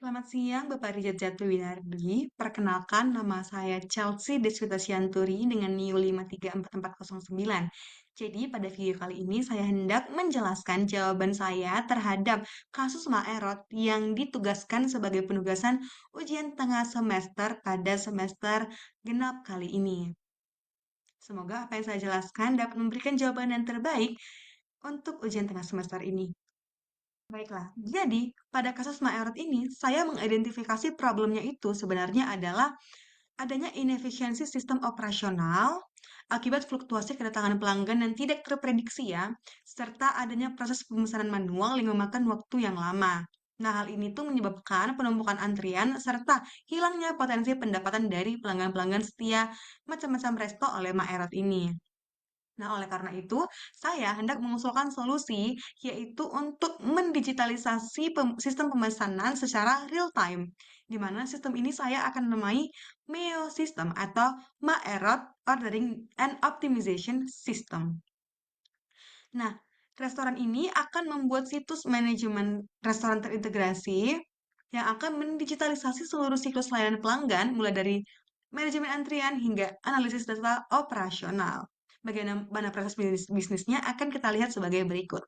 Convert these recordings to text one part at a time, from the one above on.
Selamat siang, Bapak Richard Jatwiwinardi. Perkenalkan, nama saya Chelsea Deswita Sianturi dengan NIU 5344409. Jadi, pada video kali ini saya hendak menjelaskan jawaban saya terhadap kasus Maerot yang ditugaskan sebagai penugasan ujian tengah semester pada semester genap kali ini. Semoga apa yang saya jelaskan dapat memberikan jawaban yang terbaik untuk ujian tengah semester ini. Baiklah, jadi pada kasus Maerot ini, saya mengidentifikasi problemnya itu sebenarnya adalah adanya inefisiensi sistem operasional akibat fluktuasi kedatangan pelanggan yang tidak terprediksi ya, serta adanya proses pemesanan manual yang memakan waktu yang lama. Nah, hal ini tuh menyebabkan penumpukan antrian serta hilangnya potensi pendapatan dari pelanggan-pelanggan setia macam-macam resto oleh Maerot ini. Nah, oleh karena itu, saya hendak mengusulkan solusi, yaitu untuk mendigitalisasi sistem pemesanan secara real time, di mana sistem ini saya akan namai MEO System atau Maerot Ordering and Optimization System. Nah, restoran ini akan membuat situs manajemen restoran terintegrasi yang akan mendigitalisasi seluruh siklus layanan pelanggan, mulai dari manajemen antrian hingga analisis data operasional. Bagaimana proses bisnisnya akan kita lihat sebagai berikut.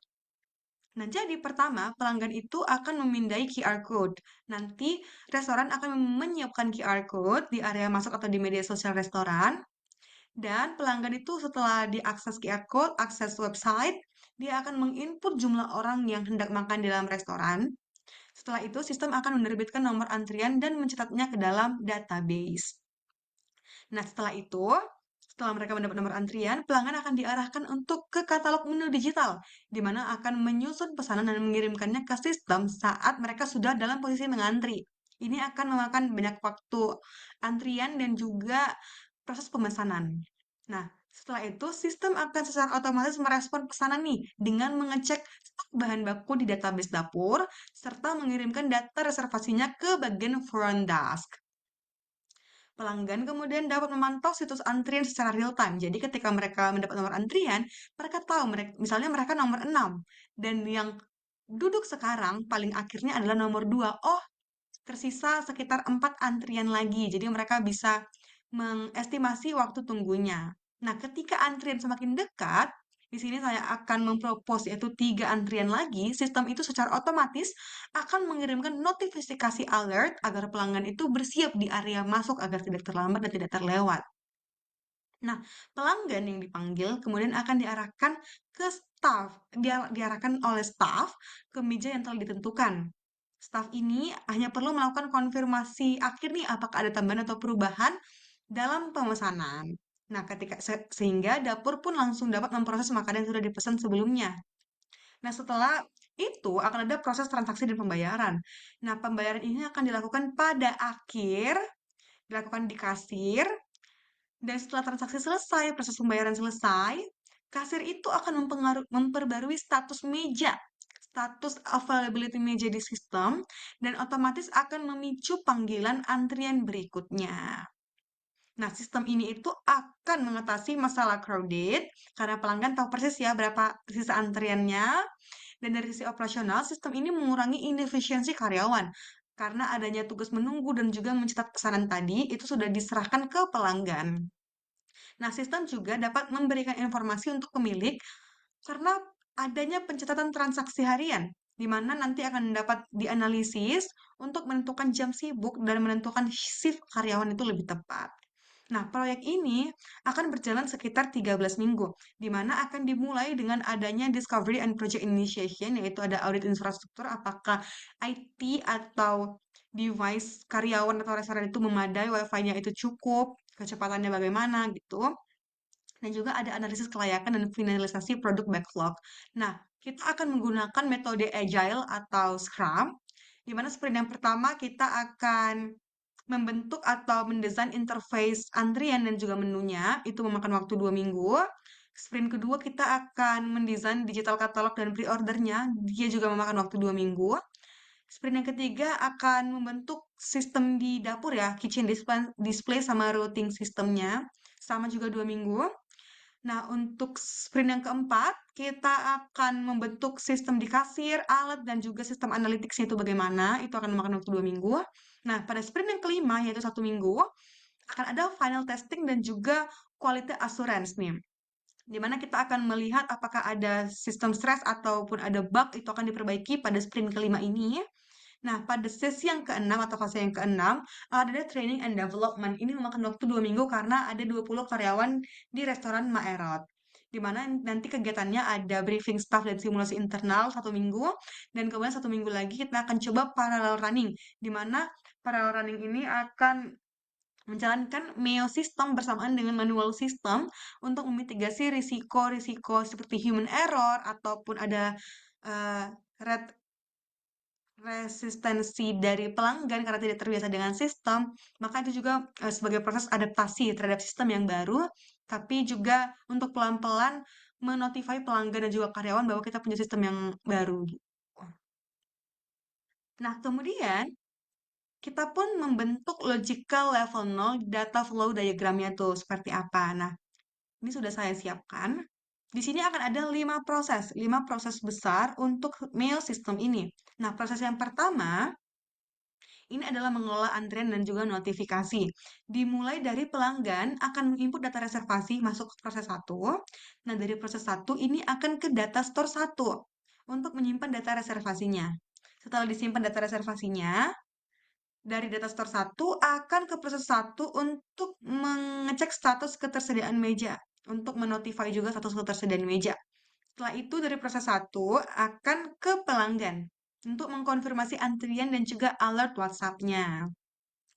Nah, jadi pertama, pelanggan itu akan memindai QR code. Nanti, restoran akan menyiapkan QR code di area masuk atau di media sosial restoran. Dan pelanggan itu setelah diakses QR code, akses website, dia akan menginput jumlah orang yang hendak makan di dalam restoran. Setelah itu, sistem akan menerbitkan nomor antrian dan mencatatnya ke dalam database. Nah, setelah mereka mendapat nomor antrian, pelanggan akan diarahkan untuk ke katalog menu digital, di mana akan menyusun pesanan dan mengirimkannya ke sistem saat mereka sudah dalam posisi mengantri. Ini akan memakan banyak waktu antrian dan juga proses pemesanan. Nah, setelah itu sistem akan secara otomatis merespon pesanan nih dengan mengecek stok bahan baku di database dapur serta mengirimkan data reservasinya ke bagian front desk. Pelanggan kemudian dapat memantau situs antrian secara real time. Jadi ketika mereka mendapat nomor antrian, mereka tahu misalnya mereka nomor 6 dan yang duduk sekarang paling akhirnya adalah nomor 2. Oh, tersisa sekitar 4 antrian lagi. Jadi mereka bisa mengestimasi waktu tunggunya. Nah, ketika antrian semakin dekat, di sini saya akan mempropos yaitu 3 antrian lagi, sistem itu secara otomatis akan mengirimkan notifikasi alert agar pelanggan itu bersiap di area masuk agar tidak terlambat dan tidak terlewat. Nah, pelanggan yang dipanggil kemudian akan diarahkan ke staff, diarahkan oleh staff ke meja yang telah ditentukan. Staff ini hanya perlu melakukan konfirmasi akhir nih apakah ada tambahan atau perubahan dalam pemesanan. Nah, sehingga dapur pun langsung dapat memproses makanan yang sudah dipesan sebelumnya. Nah, setelah itu akan ada proses transaksi dan pembayaran. Nah, pembayaran ini akan dilakukan pada akhir, dilakukan di kasir, dan setelah transaksi selesai, proses pembayaran selesai, kasir itu akan memperbarui status meja, status availability meja di sistem, dan otomatis akan memicu panggilan antrian berikutnya. Nah, sistem ini itu akan mengatasi masalah crowded, karena pelanggan tahu persis ya berapa sisa antriannya, dan dari sisi operasional, sistem ini mengurangi inefisiensi karyawan. Karena adanya tugas menunggu dan juga mencatat pesanan tadi, itu sudah diserahkan ke pelanggan. Nah, sistem juga dapat memberikan informasi untuk pemilik karena adanya pencatatan transaksi harian, di mana nanti akan dapat dianalisis untuk menentukan jam sibuk dan menentukan shift karyawan itu lebih tepat. Nah, proyek ini akan berjalan sekitar 13 minggu, di mana akan dimulai dengan adanya Discovery and Project Initiation, yaitu ada audit infrastruktur, apakah IT atau device karyawan atau restoran itu memadai, wifi-nya itu cukup, kecepatannya bagaimana gitu. Dan juga ada analisis kelayakan dan finalisasi produk backlog. Nah, kita akan menggunakan metode Agile atau Scrum, di mana sprint yang pertama kita akan membentuk atau mendesain interface antrian dan juga menunya, itu memakan waktu 2 minggu. Sprint kedua kita akan mendesain digital katalog dan pre-ordernya, dia juga memakan waktu 2 minggu. Sprint yang ketiga akan membentuk sistem di dapur ya, kitchen display sama routing sistemnya, sama juga 2 minggu. Nah, untuk sprint yang keempat, kita akan membentuk sistem di kasir, alat, dan juga sistem analytics-nya itu bagaimana. Itu akan memakan waktu 2 minggu. Nah, pada sprint yang kelima, yaitu 1 minggu, akan ada final testing dan juga quality assurance nih. Di mana kita akan melihat apakah ada sistem stress ataupun ada bug, itu akan diperbaiki pada sprint kelima ini. Nah, pada sesi yang keenam atau fase yang keenam, ada training and development. Ini memakan waktu 2 minggu karena ada 20 karyawan di restoran Maerot. Di mana nanti kegiatannya ada briefing staff dan simulasi internal 1 minggu, dan kemudian 1 minggu lagi kita akan coba parallel running, di mana parallel running ini akan menjalankan MEO system bersamaan dengan manual system untuk memitigasi risiko-risiko seperti human error ataupun ada eh, red resistensi dari pelanggan karena tidak terbiasa dengan sistem, maka itu juga sebagai proses adaptasi terhadap sistem yang baru, tapi juga untuk pelan-pelan menotify pelanggan dan juga karyawan bahwa kita punya sistem yang baru gitu. Nah, kemudian kita pun membentuk logical level 0 data flow diagramnya tuh seperti apa. Nah, ini sudah saya siapkan. Di sini akan ada 5 proses besar untuk mail system ini. Nah, proses yang pertama ini adalah mengelola antrian dan juga notifikasi. Dimulai dari pelanggan akan menginput data reservasi masuk ke proses satu. Nah, dari proses satu ini akan ke data store satu untuk menyimpan data reservasinya. Setelah disimpan data reservasinya, dari data store satu akan ke proses satu untuk mengecek status ketersediaan meja, untuk menotify juga status ketersediaan meja. Setelah itu dari proses satu akan ke pelanggan untuk mengkonfirmasi antrian dan juga alert WhatsApp-nya.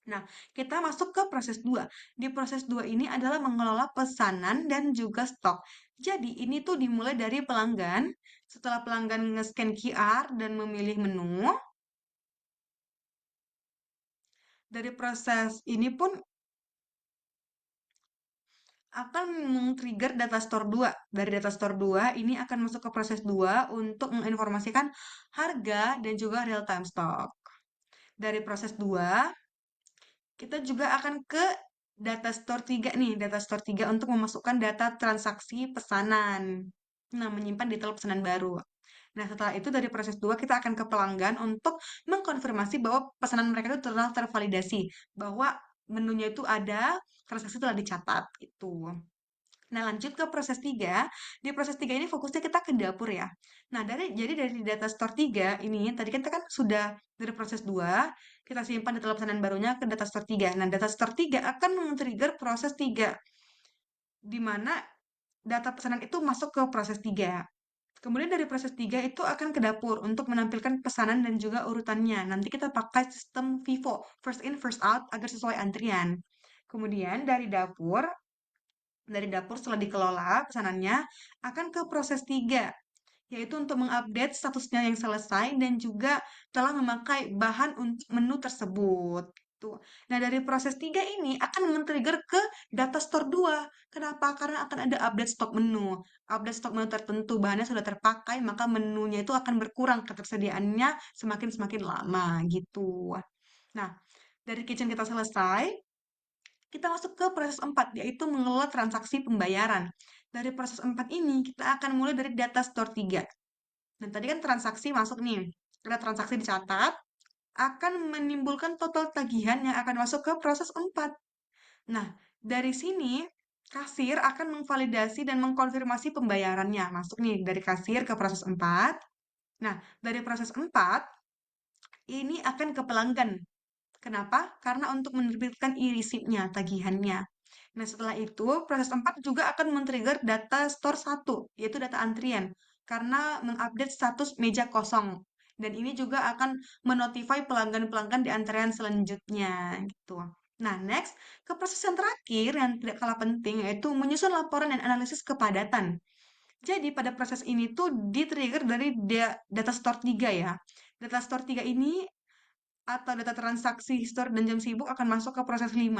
Nah, kita masuk ke proses 2. Di proses 2 ini adalah mengelola pesanan dan juga stok. Jadi, ini tuh dimulai dari pelanggan. Setelah pelanggan nge-scan QR dan memilih menu, dari proses ini pun akan men-trigger data store 2. Dari data store 2 ini akan masuk ke proses 2 untuk menginformasikan harga dan juga real time stock. Dari proses 2, kita juga akan ke data store 3 nih, data store 3 untuk memasukkan data transaksi pesanan. Nah, menyimpan detail pesanan baru. Nah, setelah itu dari proses 2 kita akan ke pelanggan untuk mengkonfirmasi bahwa pesanan mereka itu telah tervalidasi, bahwa menunya itu ada, transaksi telah dicatat gitu. Nah, lanjut ke proses 3. Di proses 3 ini fokusnya kita ke dapur ya. Nah, dari data store 3 ini, tadi kan kita kan sudah dari proses 2 kita simpan data pesanan barunya ke data store 3. Nah, data store 3 akan men-trigger proses 3, di mana data pesanan itu masuk ke proses 3. Kemudian dari proses 3 itu akan ke dapur untuk menampilkan pesanan dan juga urutannya. Nanti kita pakai sistem FIFO, first in, first out, agar sesuai antrian. Kemudian dari dapur setelah dikelola pesanannya akan ke proses 3, yaitu untuk mengupdate statusnya yang selesai dan juga telah memakai bahan untuk menu tersebut. Tuh. Nah, dari proses 3 ini akan men-trigger ke data store 2. Kenapa? Karena akan ada update stok menu. Update stok menu tertentu, bahannya sudah terpakai, maka menunya itu akan berkurang ketersediaannya semakin-semakin lama gitu. Nah, dari kitchen kita selesai, kita masuk ke proses 4, yaitu mengelola transaksi pembayaran. Dari proses 4 ini, kita akan mulai dari data store 3. Dan tadi kan transaksi masuk nih. Ada transaksi dicatat, akan menimbulkan total tagihan yang akan masuk ke proses 4. Nah, dari sini, kasir akan memvalidasi dan mengkonfirmasi pembayarannya. Masuk nih, dari kasir ke proses 4. Nah, dari proses 4, ini akan ke pelanggan. Kenapa? Karena untuk menerbitkan e-receipt-nya, tagihannya. Nah, setelah itu, proses 4 juga akan men-trigger data store 1, yaitu data antrian, karena mengupdate status meja kosong. Dan ini juga akan menotify pelanggan-pelanggan di antrean selanjutnya, gitu. Nah, next, ke proses yang terakhir yang tidak kalah penting, yaitu menyusun laporan dan analisis kepadatan. Jadi, pada proses ini tuh di-trigger dari data store 3 ya. Data store 3 ini atau data transaksi store dan jam sibuk akan masuk ke proses 5.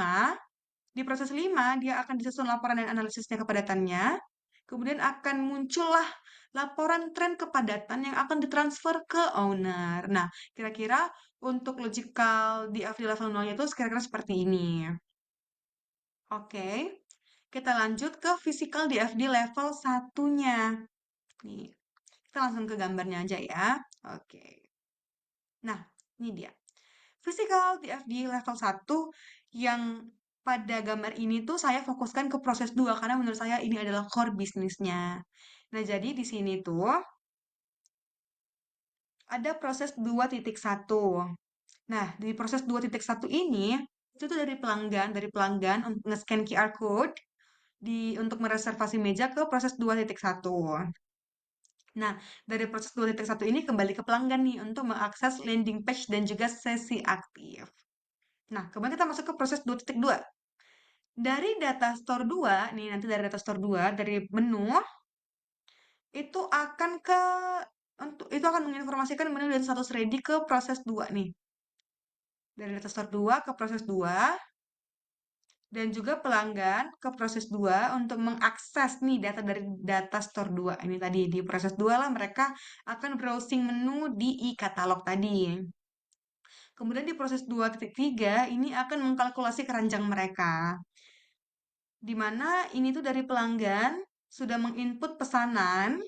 Di proses 5, dia akan disusun laporan dan analisisnya kepadatannya. Kemudian akan muncullah laporan tren kepadatan yang akan ditransfer ke owner. Nah, kira-kira untuk logical di AFD level 0 itu kira-kira seperti ini. Oke. Kita lanjut ke physical DFD level satunya. Nih, kita langsung ke gambarnya aja ya. Oke. Nah, ini dia. Physical DFD level satu yang pada gambar ini tuh saya fokuskan ke proses 2 karena menurut saya ini adalah core bisnisnya. Nah, jadi di sini tuh ada proses 2.1. Nah, di proses 2.1 ini itu tuh dari pelanggan untuk nge-scan QR code untuk mereservasi meja ke proses 2.1. Nah, dari proses 2.1 ini kembali ke pelanggan nih untuk mengakses landing page dan juga sesi aktif. Nah, kemudian kita masuk ke proses 2.2. Dari data store 2, nih nanti dari data store 2, dari menu, itu akan ke itu akan menginformasikan menu dan status ready ke proses 2 nih. Dari data store 2 ke proses 2 dan juga pelanggan ke proses 2 untuk mengakses nih data dari data store 2. Ini tadi di proses 2 lah mereka akan browsing menu di e-katalog tadi. Kemudian di proses 2.3 ini akan mengkalkulasi keranjang mereka. Di mana ini tuh dari pelanggan sudah menginput pesanan.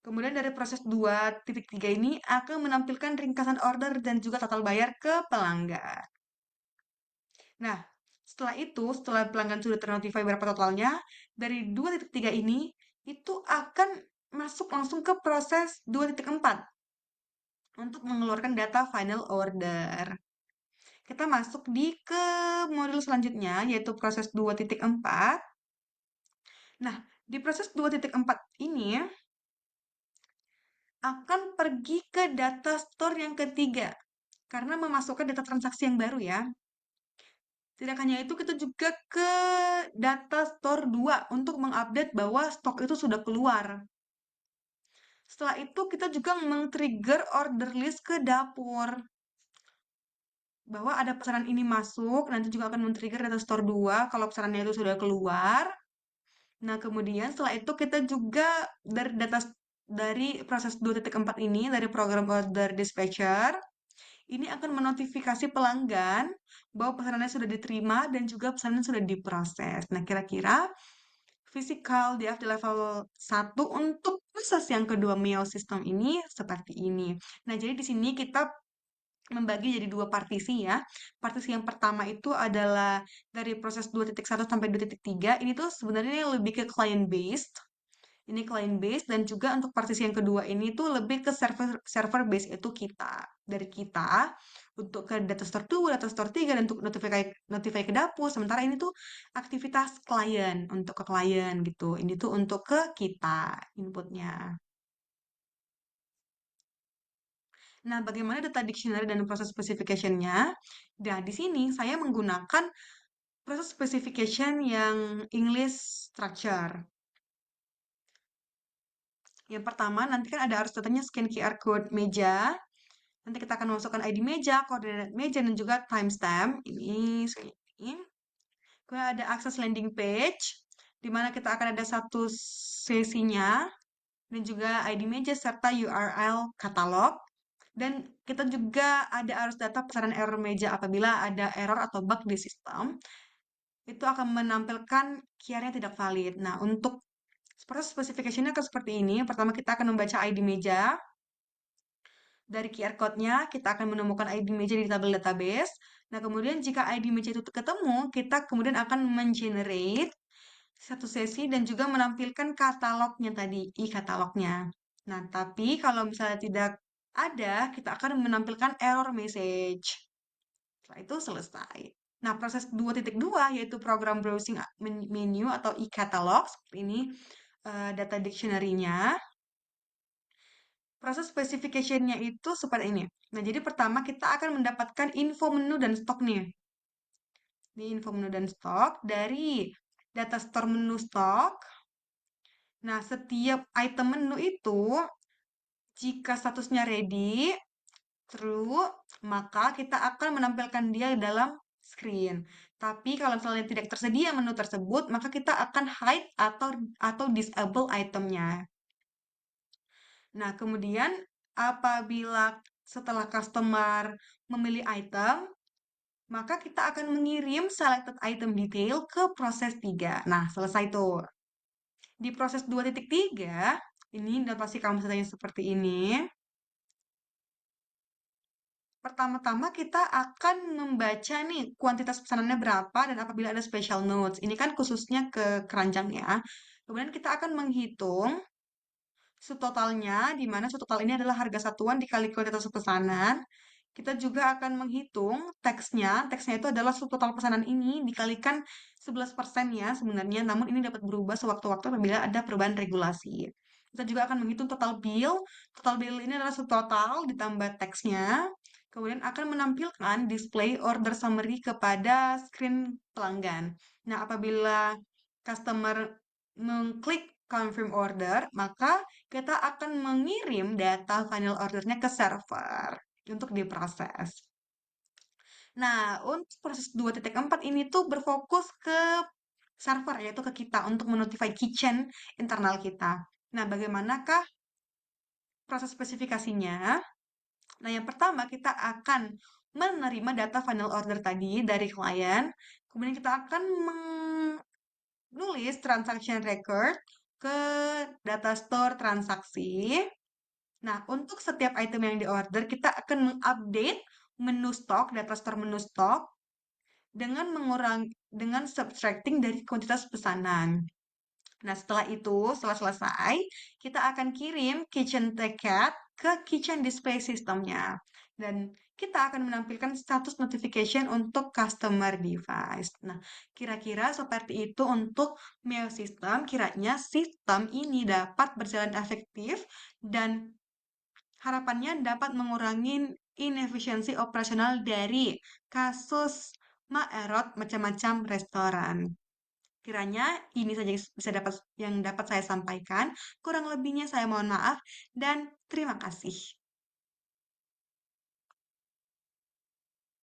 Kemudian dari proses 2.3 ini akan menampilkan ringkasan order dan juga total bayar ke pelanggan. Nah, setelah pelanggan sudah ternotify berapa totalnya, dari 2.3 ini itu akan masuk langsung ke proses 2.4 untuk mengeluarkan data final order. Kita masuk ke modul selanjutnya yaitu proses 2.4. Nah, di proses 2.4 ini akan pergi ke data store yang ketiga karena memasukkan data transaksi yang baru ya. Tidak hanya itu, kita juga ke data store 2 untuk mengupdate bahwa stok itu sudah keluar. Setelah itu, kita juga men-trigger order list ke dapur. Bahwa ada pesanan ini masuk, nanti juga akan men-trigger data store 2 kalau pesanannya itu sudah keluar. Nah, kemudian setelah itu kita juga dari proses 2.4 ini, dari program order dispatcher, ini akan menotifikasi pelanggan bahwa pesanannya sudah diterima dan juga pesanan sudah diproses. Nah, kira-kira physical di level 1 untuk proses yang kedua Mio System ini seperti ini. Nah, jadi di sini kita membagi jadi dua partisi ya. Partisi yang pertama itu adalah dari proses 2.1 sampai 2.3. Ini tuh sebenarnya lebih ke client based. Ini client based dan juga untuk partisi yang kedua ini tuh lebih ke server based itu kita. Dari kita untuk ke data store 2, data store 3 dan untuk notify ke dapur. Sementara ini tuh aktivitas klien untuk ke klien gitu. Ini tuh untuk ke kita inputnya. Nah, bagaimana data dictionary dan proses specification-nya? Nah, di sini saya menggunakan proses specification yang English structure. Yang pertama, nanti kan ada arus datanya scan QR code meja. Nanti kita akan masukkan ID meja, koordinat meja, dan juga timestamp. Ini. Kemudian ada akses landing page, di mana kita akan ada satu sesinya, dan juga ID meja serta URL katalog. Dan kita juga ada arus data pesanan error meja apabila ada error atau bug di sistem. Itu akan menampilkan QR-nya tidak valid. Nah, untuk proses specification-nya akan seperti ini. Pertama, kita akan membaca ID meja. Dari QR code-nya, kita akan menemukan ID meja di tabel database. Nah, kemudian jika ID meja itu ketemu, kita kemudian akan mengenerate satu sesi dan juga menampilkan katalognya tadi, e-katalognya. Nah, tapi kalau misalnya tidak ada, kita akan menampilkan error message. Setelah itu selesai. Nah, proses 2.2 yaitu program browsing menu atau e-catalog seperti ini data dictionary-nya. Proses specification-nya itu seperti ini. Nah, jadi pertama kita akan mendapatkan info menu dan stok nih. Ini info menu dan stok dari data store menu stok. Nah, setiap item menu itu jika statusnya ready, true, maka kita akan menampilkan dia dalam screen. Tapi kalau misalnya tidak tersedia menu tersebut, maka kita akan hide atau disable itemnya. Nah, kemudian apabila setelah customer memilih item, maka kita akan mengirim selected item detail ke proses 3. Nah, selesai tuh. Di proses 2.3, ini udah pasti kamu tanya seperti ini. Pertama-tama kita akan membaca nih kuantitas pesanannya berapa dan apabila ada special notes. Ini kan khususnya ke keranjang ya. Kemudian kita akan menghitung subtotalnya, di mana subtotal ini adalah harga satuan dikali kuantitas pesanan. Kita juga akan menghitung teksnya. Teksnya itu adalah subtotal pesanan ini dikalikan 11% ya sebenarnya, namun ini dapat berubah sewaktu-waktu apabila ada perubahan regulasi. Kita juga akan menghitung total bill. Total bill ini adalah subtotal ditambah teksnya. Kemudian akan menampilkan display order summary kepada screen pelanggan. Nah, apabila customer mengklik confirm order, maka kita akan mengirim data final ordernya ke server untuk diproses. Nah, untuk proses 2.4 ini tuh berfokus ke server, yaitu ke kita untuk menotify kitchen internal kita. Nah, bagaimanakah proses spesifikasinya? Nah, yang pertama kita akan menerima data final order tadi dari klien, kemudian kita akan menulis transaction record ke data store transaksi. Nah, untuk setiap item yang diorder, kita akan mengupdate menu stok, data store menu stok, dengan dengan subtracting dari kuantitas pesanan. Nah, setelah itu, setelah selesai, kita akan kirim kitchen ticket ke kitchen display systemnya. Dan kita akan menampilkan status notification untuk customer device. Nah, kira-kira seperti itu untuk mail system. Kiranya sistem ini dapat berjalan efektif dan harapannya dapat mengurangi inefisiensi operasional dari kasus Maerot macam-macam restoran. Kiranya ini saja bisa dapat yang dapat saya sampaikan. Kurang lebihnya saya mohon maaf dan terima kasih.